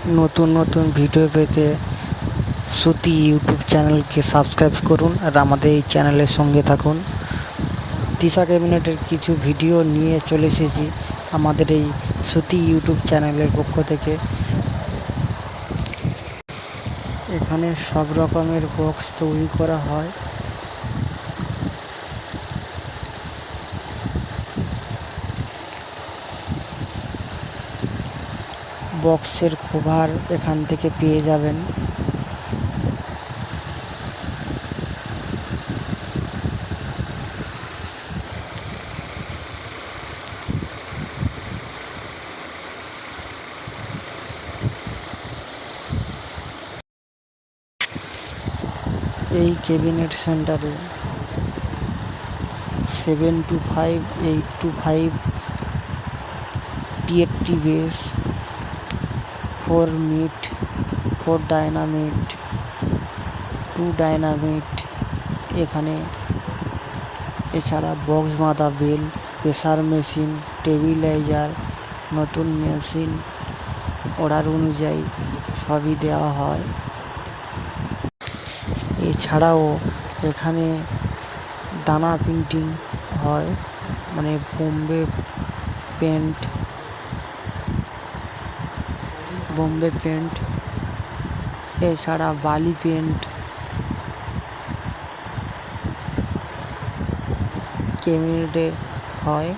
নতুন নতুন ভিডিও পেতে শ্রুতি ইউটিউব চ্যানেলকে সাবস্ক্রাইব করুন আর আমাদের এই চ্যানেলের সঙ্গে থাকুন। তিশা ক্যাবিনেটের কিছু ভিডিও নিয়ে চলে এসেছি আমাদের এই শ্রুতি ইউটিউব চ্যানেলের পক্ষ থেকে। এখানে সব রকমের বক্স তৈরি করা হয়। বক্সের কভার এখান থেকে পেয়ে যাবেন। এই ক্যাবিনেট সেন্টারে 725, 825, TFT বেস, 4 মিট, 4 ডাইনামিট, 2 ডাইনামিট এখানে। এছাড়া বক্স বাঁধা বেল, প্রেসার মেশিন, টেবিলাইজার, নতুন মেশিন অর্ডার অনুযায়ী সবই দেওয়া হয়। এছাড়াও এখানে দানা প্রিন্টিং হয়, মানে বোম্বে পেন্ট, এছাড়া বালি পেন্ট ক্যাবিনেটে হয়।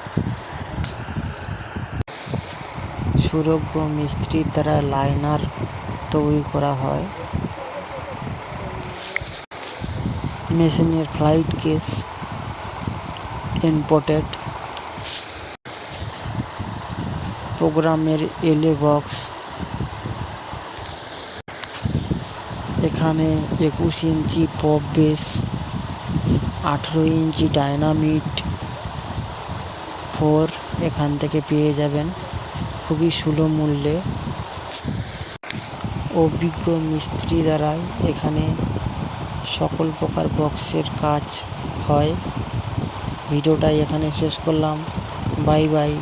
সুযোগ্য মিস্ত্রির দ্বারা লাইনার তৈরি করা হয়। মেশিনের ফ্লাইট কেস ইম্পোর্টেড। প্রোগ্রামের এলে বক্স এখানে 21 ইঞ্চি পপ বেস, 18 ইঞ্চি ডাইনামিট 4 এখান থেকে পেয়ে যাবেন খুবই সুলভ মূল্যে। অভিজ্ঞ মিস্ত্রি দ্বারাই এখানে সকল প্রকার বক্সের কাজ হয়। ভিডিওটা এখানে শেষ করলাম। Bye bye.